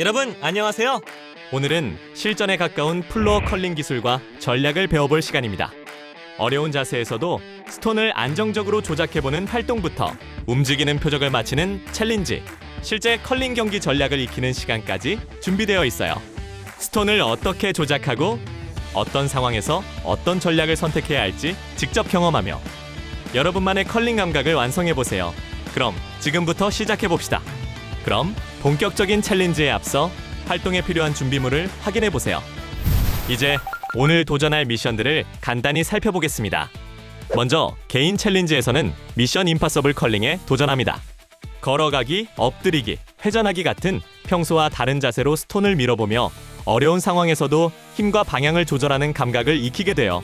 여러분 안녕하세요. 오늘은 실전에 가까운 플로어 컬링 기술과 전략을 배워볼 시간입니다. 어려운 자세에서도 스톤을 안정적으로 조작해보는 활동부터 움직이는 표적을 맞히는 챌린지, 실제 컬링 경기 전략을 익히는 시간까지 준비되어 있어요. 스톤을 어떻게 조작하고 어떤 상황에서 어떤 전략을 선택해야 할지 직접 경험하며 여러분만의 컬링 감각을 완성해보세요. 그럼 지금부터 시작해봅시다. 그럼 본격적인 챌린지에 앞서 활동에 필요한 준비물을 확인해보세요. 이제 오늘 도전할 미션들을 간단히 살펴보겠습니다. 먼저 개인 챌린지에서는 미션 임파서블 컬링에 도전합니다. 걸어가기, 엎드리기, 회전하기 같은 평소와 다른 자세로 스톤을 밀어보며 어려운 상황에서도 힘과 방향을 조절하는 감각을 익히게 돼요.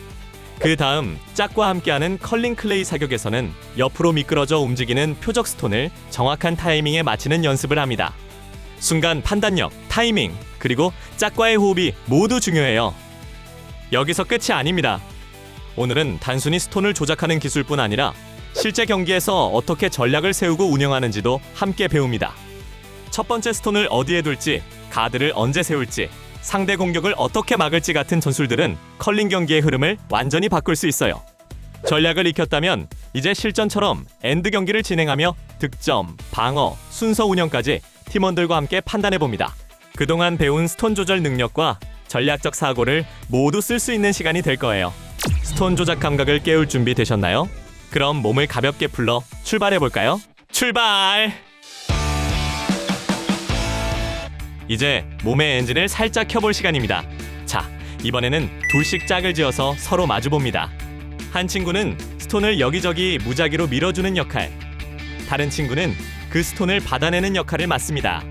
그 다음 짝과 함께하는 컬링 클레이 사격에서는 옆으로 미끄러져 움직이는 표적 스톤을 정확한 타이밍에 맞히는 연습을 합니다. 순간 판단력, 타이밍, 그리고 짝과의 호흡이 모두 중요해요. 여기서 끝이 아닙니다. 오늘은 단순히 스톤을 조작하는 기술뿐 아니라 실제 경기에서 어떻게 전략을 세우고 운영하는지도 함께 배웁니다. 첫 번째 스톤을 어디에 둘지, 가드를 언제 세울지, 상대 공격을 어떻게 막을지 같은 전술들은 컬링 경기의 흐름을 완전히 바꿀 수 있어요. 전략을 익혔다면 이제 실전처럼 엔드 경기를 진행하며 득점, 방어, 순서 운영까지 팀원들과 함께 판단해봅니다. 그동안 배운 스톤 조절 능력과 전략적 사고를 모두 쓸 수 있는 시간이 될 거예요. 스톤 조작 감각을 깨울 준비 되셨나요? 그럼 몸을 가볍게 풀러 출발해볼까요? 출발! 이제 몸의 엔진을 살짝 켜볼 시간입니다. 자, 이번에는 둘씩 짝을 지어서 서로 마주봅니다. 한 친구는 스톤을 여기저기 무작위로 밀어주는 역할, 다른 친구는 그 스톤을 받아내는 역할을 맡습니다.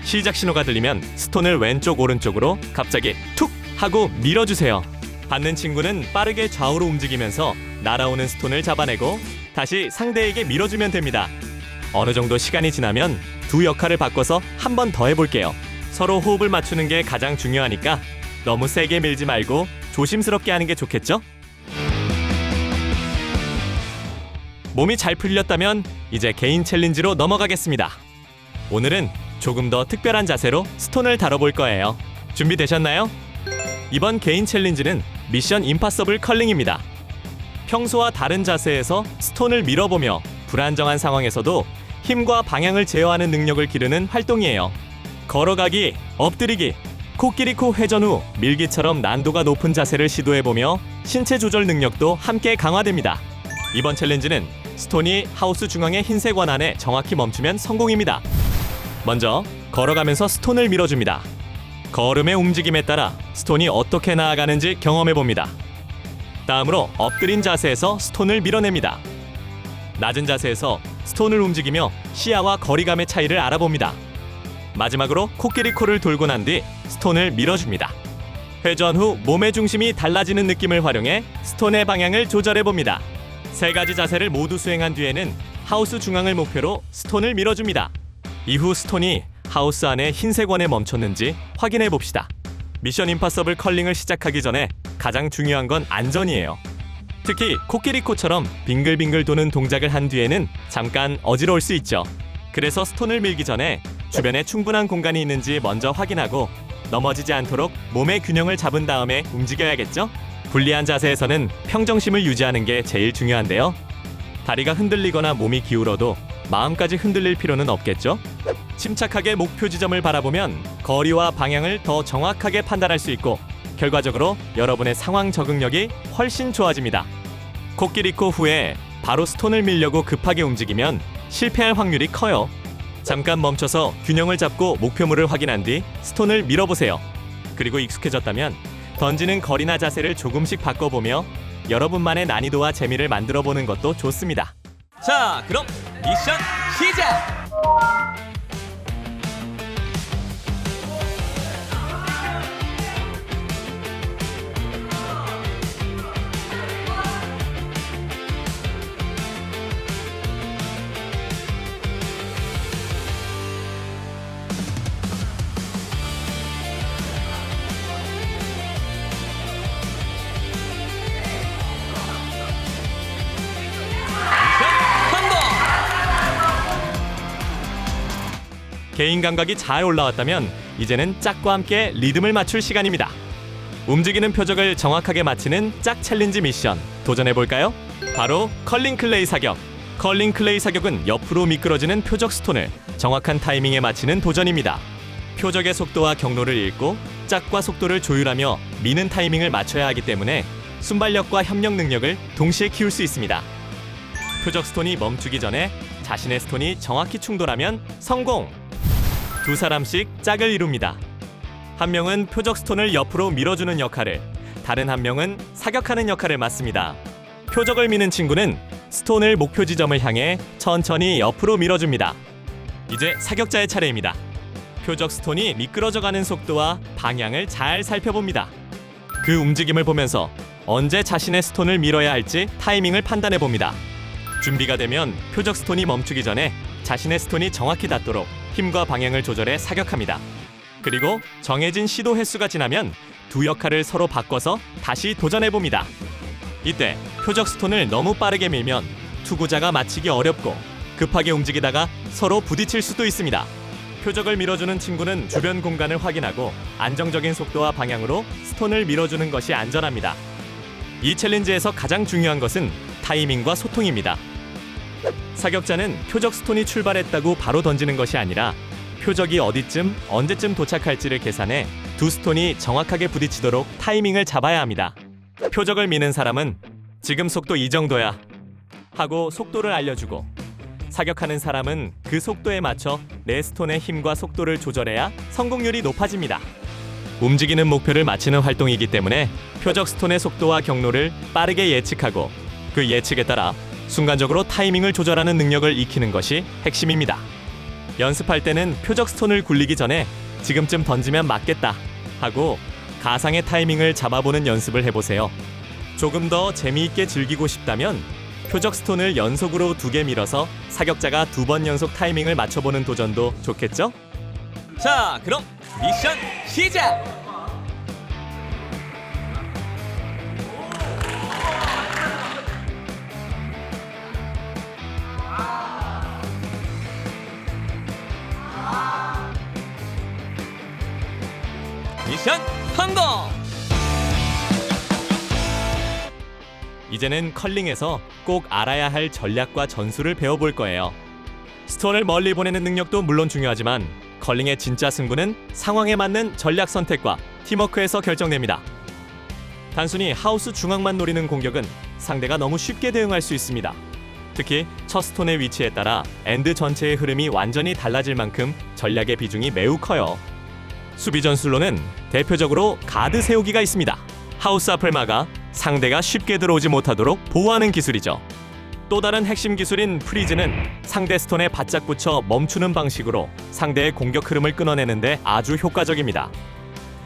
시작 신호가 들리면 스톤을 왼쪽 오른쪽으로 갑자기 툭 하고 밀어주세요. 받는 친구는 빠르게 좌우로 움직이면서 날아오는 스톤을 잡아내고 다시 상대에게 밀어주면 됩니다. 어느 정도 시간이 지나면 두 역할을 바꿔서 한 번 더 해볼게요. 서로 호흡을 맞추는 게 가장 중요하니까 너무 세게 밀지 말고 조심스럽게 하는 게 좋겠죠? 몸이 잘 풀렸다면 이제 개인 챌린지로 넘어가겠습니다. 오늘은 조금 더 특별한 자세로 스톤을 다뤄볼 거예요. 준비되셨나요? 이번 개인 챌린지는 미션 임파서블 컬링입니다. 평소와 다른 자세에서 스톤을 밀어보며 불안정한 상황에서도 힘과 방향을 제어하는 능력을 기르는 활동이에요. 걸어가기, 엎드리기, 코끼리 코 회전 후 밀기처럼 난도가 높은 자세를 시도해보며 신체 조절 능력도 함께 강화됩니다. 이번 챌린지는 스톤이 하우스 중앙의 흰색 원안에 정확히 멈추면 성공입니다. 먼저 걸어가면서 스톤을 밀어줍니다. 걸음의 움직임에 따라 스톤이 어떻게 나아가는지 경험해봅니다. 다음으로 엎드린 자세에서 스톤을 밀어냅니다. 낮은 자세에서 스톤을 움직이며 시야와 거리감의 차이를 알아봅니다. 마지막으로 코끼리 코를 돌고 난 뒤 스톤을 밀어줍니다. 회전 후 몸의 중심이 달라지는 느낌을 활용해 스톤의 방향을 조절해봅니다. 세 가지 자세를 모두 수행한 뒤에는 하우스 중앙을 목표로 스톤을 밀어줍니다. 이후 스톤이 하우스 안에 흰색 원에 멈췄는지 확인해봅시다. 미션 임파서블 컬링을 시작하기 전에 가장 중요한 건 안전이에요. 특히 코끼리 코처럼 빙글빙글 도는 동작을 한 뒤에는 잠깐 어지러울 수 있죠. 그래서 스톤을 밀기 전에 주변에 충분한 공간이 있는지 먼저 확인하고 넘어지지 않도록 몸의 균형을 잡은 다음에 움직여야겠죠? 불리한 자세에서는 평정심을 유지하는 게 제일 중요한데요. 다리가 흔들리거나 몸이 기울어도 마음까지 흔들릴 필요는 없겠죠? 침착하게 목표 지점을 바라보면 거리와 방향을 더 정확하게 판단할 수 있고 결과적으로 여러분의 상황 적응력이 훨씬 좋아집니다. 코끼리 코 후에 바로 스톤을 밀려고 급하게 움직이면 실패할 확률이 커요. 잠깐 멈춰서 균형을 잡고 목표물을 확인한 뒤 스톤을 밀어보세요. 그리고 익숙해졌다면 던지는 거리나 자세를 조금씩 바꿔보며 여러분만의 난이도와 재미를 만들어보는 것도 좋습니다. 자, 그럼 미션 시작! 개인 감각이 잘 올라왔다면 이제는 짝과 함께 리듬을 맞출 시간입니다. 움직이는 표적을 정확하게 맞히는 짝 챌린지 미션 도전해볼까요? 바로 컬링 클레이 사격. 컬링 클레이 사격은 옆으로 미끄러지는 표적 스톤을 정확한 타이밍에 맞히는 도전입니다. 표적의 속도와 경로를 읽고 짝과 속도를 조율하며 미는 타이밍을 맞춰야 하기 때문에 순발력과 협력 능력을 동시에 키울 수 있습니다. 표적 스톤이 멈추기 전에 자신의 스톤이 정확히 충돌하면 성공! 두 사람씩 짝을 이룹니다. 한 명은 표적 스톤을 옆으로 밀어주는 역할을, 다른 한 명은 사격하는 역할을 맡습니다. 표적을 미는 친구는 스톤을 목표 지점을 향해 천천히 옆으로 밀어줍니다. 이제 사격자의 차례입니다. 표적 스톤이 미끄러져가는 속도와 방향을 잘 살펴봅니다. 그 움직임을 보면서 언제 자신의 스톤을 밀어야 할지 타이밍을 판단해봅니다. 준비가 되면 표적 스톤이 멈추기 전에 자신의 스톤이 정확히 닿도록 힘과 방향을 조절해 사격합니다. 그리고 정해진 시도 횟수가 지나면 두 역할을 서로 바꿔서 다시 도전해봅니다. 이때 표적 스톤을 너무 빠르게 밀면 투구자가 맞히기 어렵고 급하게 움직이다가 서로 부딪힐 수도 있습니다. 표적을 밀어주는 친구는 주변 공간을 확인하고 안정적인 속도와 방향으로 스톤을 밀어주는 것이 안전합니다. 이 챌린지에서 가장 중요한 것은 타이밍과 소통입니다. 사격자는 표적 스톤이 출발했다고 바로 던지는 것이 아니라 표적이 어디쯤 언제쯤 도착할지를 계산해 두 스톤이 정확하게 부딪히도록 타이밍을 잡아야 합니다. 표적을 미는 사람은 지금 속도 이 정도야 하고 속도를 알려주고, 사격하는 사람은 그 속도에 맞춰 내 스톤의 힘과 속도를 조절해야 성공률이 높아집니다. 움직이는 목표를 맞히는 활동이기 때문에 표적 스톤의 속도와 경로를 빠르게 예측하고 그 예측에 따라 순간적으로 타이밍을 조절하는 능력을 익히는 것이 핵심입니다. 연습할 때는 표적 스톤을 굴리기 전에 지금쯤 던지면 맞겠다 하고 가상의 타이밍을 잡아보는 연습을 해보세요. 조금 더 재미있게 즐기고 싶다면 표적 스톤을 연속으로 2개 밀어서 사격자가 2번 연속 타이밍을 맞춰보는 도전도 좋겠죠? 자, 그럼 미션 시작! 미션 성공! 이제는 컬링에서 꼭 알아야 할 전략과 전술을 배워볼 거예요. 스톤을 멀리 보내는 능력도 물론 중요하지만 컬링의 진짜 승부는 상황에 맞는 전략 선택과 팀워크에서 결정됩니다. 단순히 하우스 중앙만 노리는 공격은 상대가 너무 쉽게 대응할 수 있습니다. 특히 첫 스톤의 위치에 따라 엔드 전체의 흐름이 완전히 달라질 만큼 전략의 비중이 매우 커요. 수비 전술로는 대표적으로 가드 세우기가 있습니다. 하우스 앞을 막아 상대가 쉽게 들어오지 못하도록 보호하는 기술이죠. 또 다른 핵심 기술인 프리즈는 상대 스톤에 바짝 붙여 멈추는 방식으로 상대의 공격 흐름을 끊어내는데 아주 효과적입니다.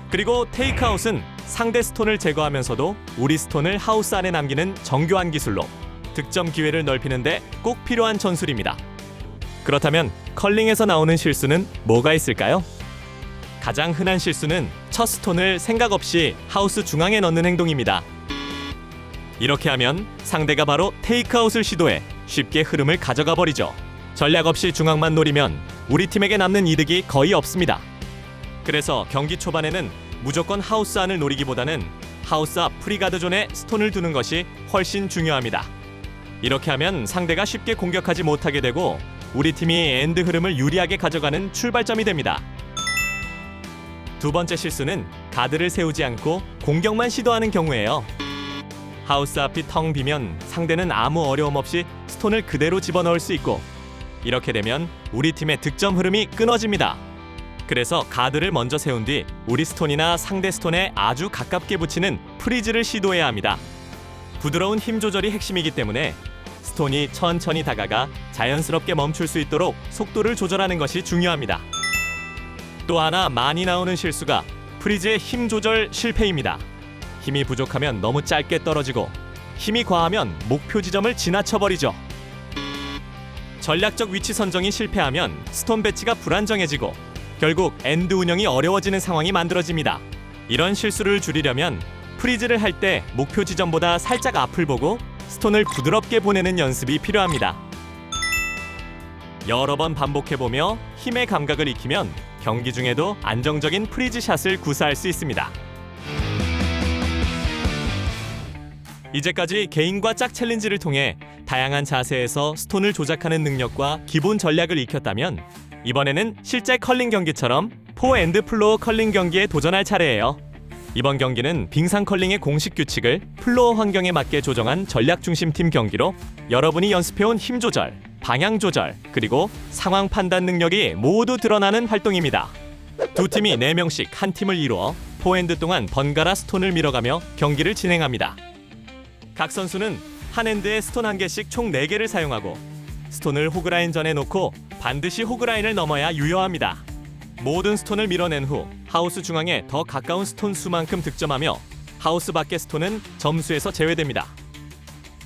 그리고 테이크아웃은 상대 스톤을 제거하면서도 우리 스톤을 하우스 안에 남기는 정교한 기술로 득점 기회를 넓히는데 꼭 필요한 전술입니다. 그렇다면 컬링에서 나오는 실수는 뭐가 있을까요? 가장 흔한 실수는 첫 스톤을 생각 없이 하우스 중앙에 넣는 행동입니다. 이렇게 하면 상대가 바로 테이크아웃을 시도해 쉽게 흐름을 가져가 버리죠. 전략 없이 중앙만 노리면 우리 팀에게 남는 이득이 거의 없습니다. 그래서 경기 초반에는 무조건 하우스 안을 노리기보다는 하우스 앞 프리가드 존에 스톤을 두는 것이 훨씬 중요합니다. 이렇게 하면 상대가 쉽게 공격하지 못하게 되고 우리 팀이 엔드 흐름을 유리하게 가져가는 출발점이 됩니다. 두 번째 실수는 가드를 세우지 않고 공격만 시도하는 경우예요. 하우스 앞이 텅 비면 상대는 아무 어려움 없이 스톤을 그대로 집어넣을 수 있고, 이렇게 되면 우리 팀의 득점 흐름이 끊어집니다. 그래서 가드를 먼저 세운 뒤 우리 스톤이나 상대 스톤에 아주 가깝게 붙이는 프리즈를 시도해야 합니다. 부드러운 힘 조절이 핵심이기 때문에 스톤이 천천히 다가가 자연스럽게 멈출 수 있도록 속도를 조절하는 것이 중요합니다. 또 하나 많이 나오는 실수가 프리즈의 힘 조절 실패입니다. 힘이 부족하면 너무 짧게 떨어지고 힘이 과하면 목표 지점을 지나쳐버리죠. 전략적 위치 선정이 실패하면 스톤 배치가 불안정해지고 결국 엔드 운영이 어려워지는 상황이 만들어집니다. 이런 실수를 줄이려면 프리즈를 할 때 목표 지점보다 살짝 앞을 보고 스톤을 부드럽게 보내는 연습이 필요합니다. 여러 번 반복해보며 힘의 감각을 익히면 경기 중에도 안정적인 프리즈 샷을 구사할 수 있습니다. 이제까지 개인과 짝 챌린지를 통해 다양한 자세에서 스톤을 조작하는 능력과 기본 전략을 익혔다면 이번에는 실제 컬링 경기처럼 포&드 플로어 컬링 경기에 도전할 차례예요. 이번 경기는 빙상 컬링의 공식 규칙을 플로어 환경에 맞게 조정한 전략 중심 팀 경기로 여러분이 연습해온 힘 조절, 방향 조절, 그리고 상황 판단 능력이 모두 드러나는 활동입니다. 두 팀이 4명씩 한 팀을 이루어 포&드 동안 번갈아 스톤을 밀어가며 경기를 진행합니다. 각 선수는 한 핸드에 스톤 1개씩 총 4개를 사용하고 스톤을 호그라인 전에 놓고 반드시 호그라인을 넘어야 유효합니다. 모든 스톤을 밀어낸 후 하우스 중앙에 더 가까운 스톤 수만큼 득점하며 하우스 밖의 스톤은 점수에서 제외됩니다.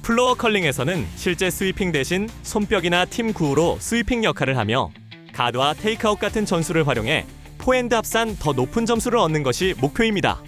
플로어 컬링에서는 실제 스위핑 대신 손뼉이나 팀 구호로 스위핑 역할을 하며 가드와 테이크아웃 같은 전술을 활용해 포&드 합산 더 높은 점수를 얻는 것이 목표입니다.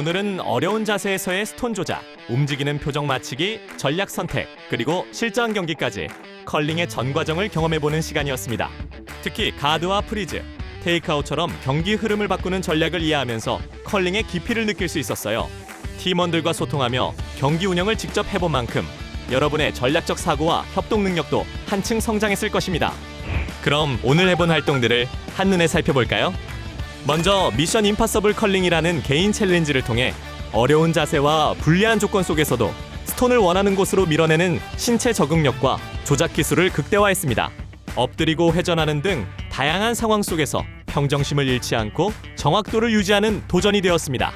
오늘은 어려운 자세에서의 스톤 조작, 움직이는 표정 맞추기, 전략 선택, 그리고 실전 경기까지 컬링의 전 과정을 경험해보는 시간이었습니다. 특히 가드와 프리즈, 테이크아웃처럼 경기 흐름을 바꾸는 전략을 이해하면서 컬링의 깊이를 느낄 수 있었어요. 팀원들과 소통하며 경기 운영을 직접 해본 만큼 여러분의 전략적 사고와 협동 능력도 한층 성장했을 것입니다. 그럼 오늘 해본 활동들을 한눈에 살펴볼까요? 먼저 미션 임파서블 컬링이라는 개인 챌린지를 통해 어려운 자세와 불리한 조건 속에서도 스톤을 원하는 곳으로 밀어내는 신체 적응력과 조작 기술을 극대화했습니다. 엎드리고 회전하는 등 다양한 상황 속에서 평정심을 잃지 않고 정확도를 유지하는 도전이 되었습니다.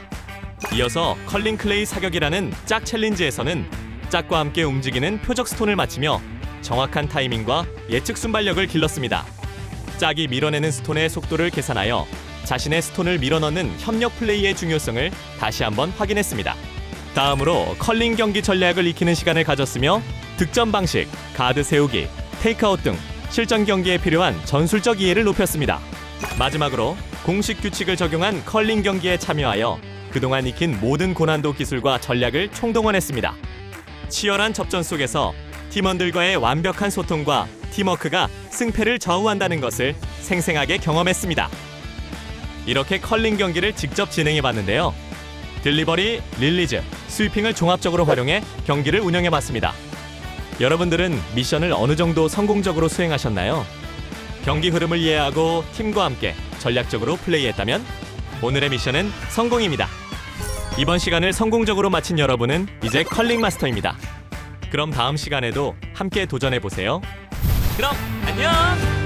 이어서 컬링 클레이 사격이라는 짝 챌린지에서는 짝과 함께 움직이는 표적 스톤을 맞추며 정확한 타이밍과 예측 순발력을 길렀습니다. 짝이 밀어내는 스톤의 속도를 계산하여 자신의 스톤을 밀어넣는 협력 플레이의 중요성을 다시 한번 확인했습니다. 다음으로 컬링 경기 전략을 익히는 시간을 가졌으며 득점 방식, 가드 세우기, 테이크아웃 등 실전 경기에 필요한 전술적 이해를 높였습니다. 마지막으로 공식 규칙을 적용한 컬링 경기에 참여하여 그동안 익힌 모든 고난도 기술과 전략을 총동원했습니다. 치열한 접전 속에서 팀원들과의 완벽한 소통과 팀워크가 승패를 좌우한다는 것을 생생하게 경험했습니다. 이렇게 컬링 경기를 직접 진행해 봤는데요. 딜리버리, 릴리즈, 스위핑을 종합적으로 활용해 경기를 운영해 봤습니다. 여러분들은 미션을 어느 정도 성공적으로 수행하셨나요? 경기 흐름을 이해하고 팀과 함께 전략적으로 플레이했다면 오늘의 미션은 성공입니다. 이번 시간을 성공적으로 마친 여러분은 이제 컬링 마스터입니다. 그럼 다음 시간에도 함께 도전해 보세요. 그럼 안녕.